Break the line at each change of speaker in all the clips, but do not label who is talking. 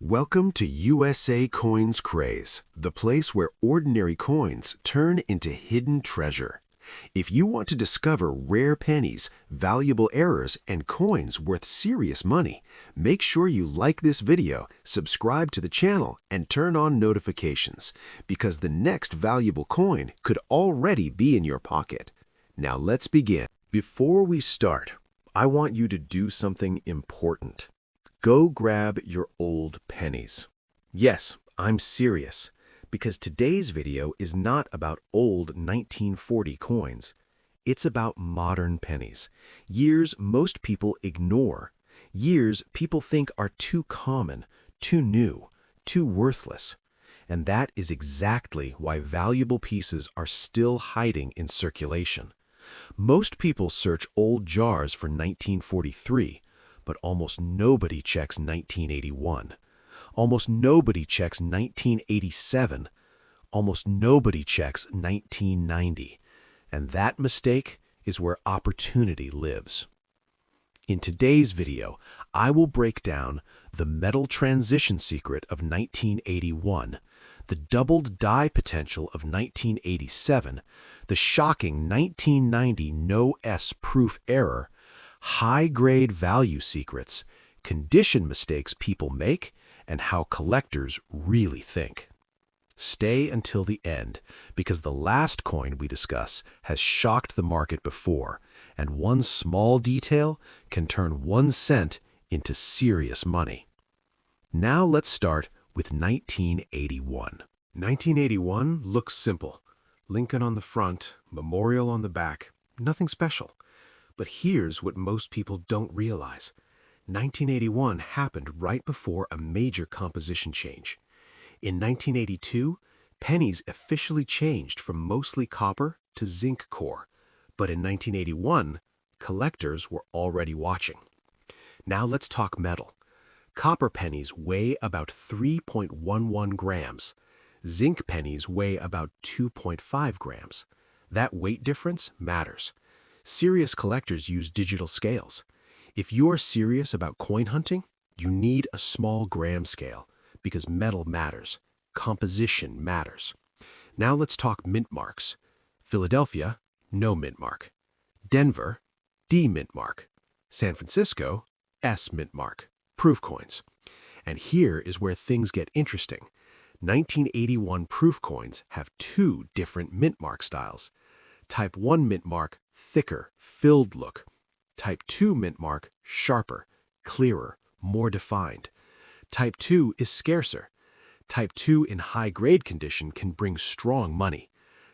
Welcome to USA Coins Craze, the place where ordinary coins turn into hidden treasure. If you want to discover rare pennies, valuable errors, and coins worth serious money, make sure you like this video, subscribe to the channel, and turn on notifications, because the next valuable coin could already be in your pocket. Now let's begin. Before we start, I want you to do something important. Go grab your old pennies. Yes, I'm serious, because today's video is not about old 1940 coins. It's about modern pennies, years most people ignore, years people think are too common, too new, too worthless. And that is exactly why valuable pieces are still hiding in circulation. Most people search old jars for 1943, but almost nobody checks 1981. Almost nobody checks 1987. Almost nobody checks 1990. And that mistake is where opportunity lives. In today's video, I will break down the metal transition secret of 1981, the doubled die potential of 1987, the shocking 1990 no S proof error, high-grade value secrets, condition mistakes people make, and how collectors really think. Stay until the end, because the last coin we discuss has shocked the market before, and one small detail can turn 1 cent into serious money. Now let's start with 1981. 1981 looks simple. Lincoln on the front, memorial on the back, nothing special. But here's what most people don't realize. 1981 happened right before a major composition change. In 1982, pennies officially changed from mostly copper to zinc core. But in 1981, collectors were already watching. Now let's talk metal. Copper pennies weigh about 3.11 grams. Zinc pennies weigh about 2.5 grams. That weight difference matters. Serious collectors use digital scales. If you are serious about coin hunting, you need a small gram scale, because metal matters. Composition matters. Now let's talk mint marks. Philadelphia, no mint mark. Denver, D mint mark. San Francisco, S mint mark. Proof coins. And here is where things get interesting. 1981 proof coins have 2 different mint mark styles. Type 1 mint mark, thicker, filled look. Type 2 mint mark, sharper, clearer, more defined. Type 2 is scarcer. Type 2 in high-grade condition can bring strong money.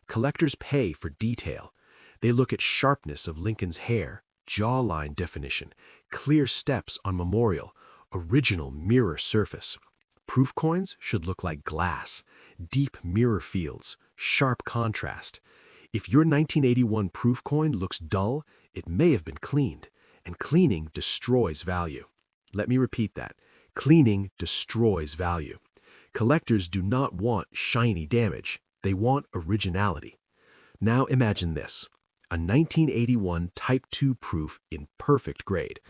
Collectors pay for detail. They look at sharpness of Lincoln's hair, jawline definition, clear steps on memorial, original mirror surface. Proof coins should look like glass, deep mirror fields, sharp contrast. If your 1981 proof coin looks dull, it may have been cleaned, and cleaning destroys value. Let me repeat that. Cleaning destroys value. Collectors do not want shiny damage. They want originality. Now imagine this. A 1981 Type 2 proof in perfect grade.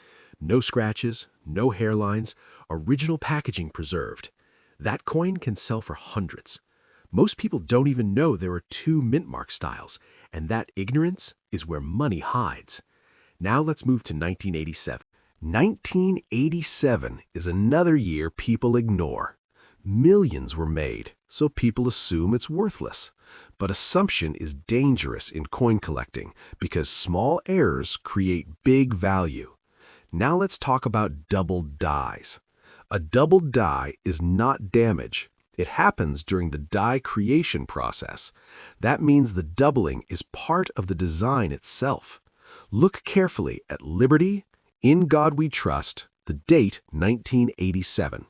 No scratches, no hairlines, original packaging preserved. That coin can sell for hundreds. Most people don't even know there are 2 mint mark styles, and that ignorance is where money hides. Now let's move to 1987. 1987 is another year people ignore. Millions were made, so people assume it's worthless. But assumption is dangerous in coin collecting because small errors create big value. Now let's talk about doubled dies. A doubled die is not damage. It happens during the die creation process. That means the doubling is part of the design itself. Look carefully at Liberty, In God We Trust, the date 1987.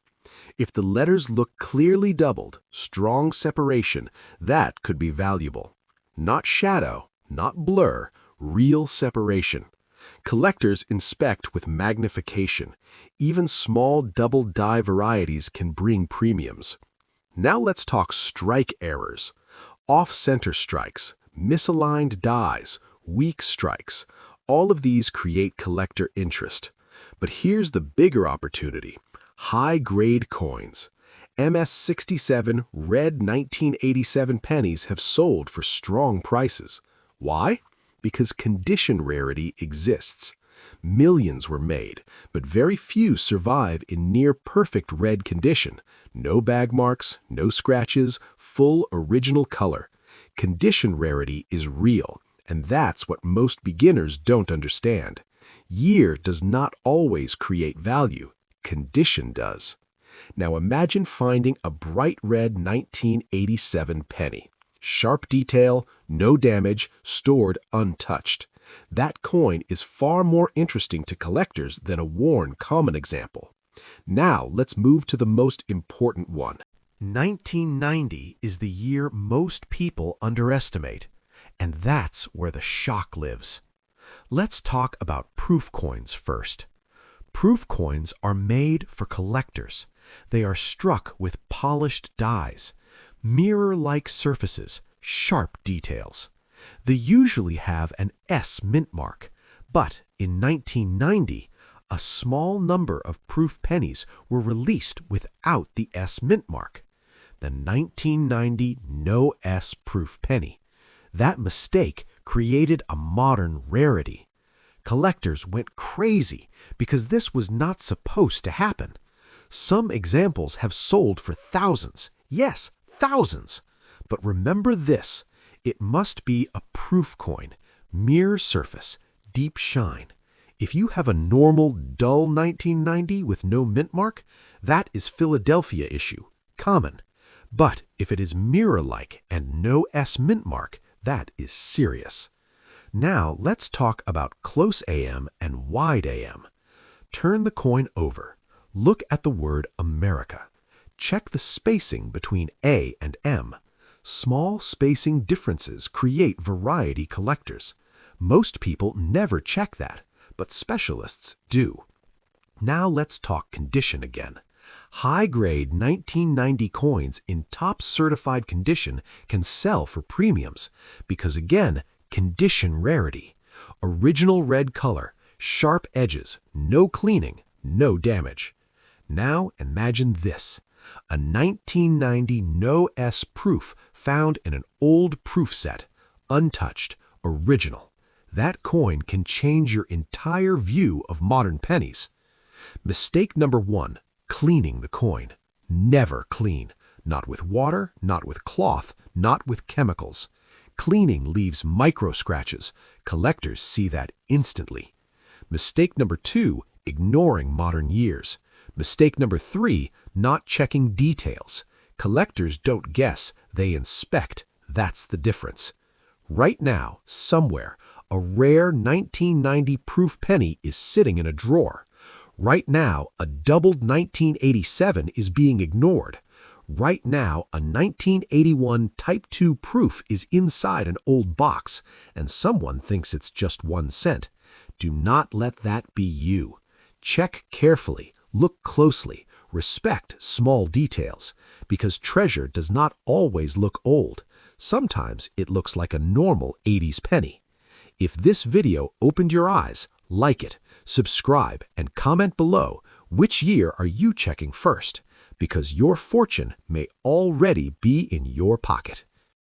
If the letters look clearly doubled, strong separation, that could be valuable. Not shadow, not blur, real separation. Collectors inspect with magnification. Even small double die varieties can bring premiums. Now let's talk strike errors. Off-center strikes, misaligned dies, weak strikes. All of these create collector interest. But here's the bigger opportunity. High-grade coins. MS-67 red 1987 pennies have sold for strong prices. Why? Because condition rarity exists. Millions were made, but very few survive in near-perfect red condition. No bag marks, no scratches, full original color. Condition rarity is real, and that's what most beginners don't understand. Year does not always create value. Condition does. Now imagine finding a bright red 1987 penny. Sharp detail, no damage, stored untouched. That coin is far more interesting to collectors than a worn common example. Now let's move to the most important one. 1990 is the year most people underestimate, and that's where the shock lives. Let's talk about proof coins first. Proof coins are made for collectors. They are struck with polished dies, mirror-like surfaces, sharp details. They usually have an S mint mark, but in 1990, a small number of proof pennies were released without the S mint mark. The 1990 no S proof penny. That mistake created a modern rarity. Collectors went crazy because this was not supposed to happen. Some examples have sold for thousands. Yes, thousands. But remember this, it must be a proof coin, mirror surface, deep shine. If you have a normal, dull 1990 with no mint mark, that is Philadelphia issue, common. But if it is mirror-like and no S mint mark, that is serious. Now let's talk about close AM and wide AM. Turn the coin over. Look at the word America. Check the spacing between A and M. Small spacing differences create variety collectors. Most people never check that, but specialists do. Now let's talk condition again. High-grade 1990 coins in top certified condition can sell for premiums because, again, condition rarity. Original red color, sharp edges, no cleaning, no damage. Now imagine this, a 1990 no S proof found in an old proof set, untouched, original. That coin can change your entire view of modern pennies. Mistake number 1, cleaning the coin. Never clean. Not with water, not with cloth, not with chemicals. Cleaning leaves micro scratches. Collectors see that instantly. Mistake number 2, ignoring modern years. Mistake number 3, not checking details. Collectors don't guess, they inspect. That's the difference. Right now, somewhere, a rare 1990 proof penny is sitting in a drawer. Right now, a doubled 1987 is being ignored. Right now, a 1981 Type 2 proof is inside an old box, and someone thinks it's just 1 cent. Do not let that be you. Check carefully, look closely, respect small details, because treasure does not always look old. Sometimes it looks like a normal 80s penny. If this video opened your eyes, like it, subscribe, and comment below which year are you checking first, because your fortune may already be in your pocket.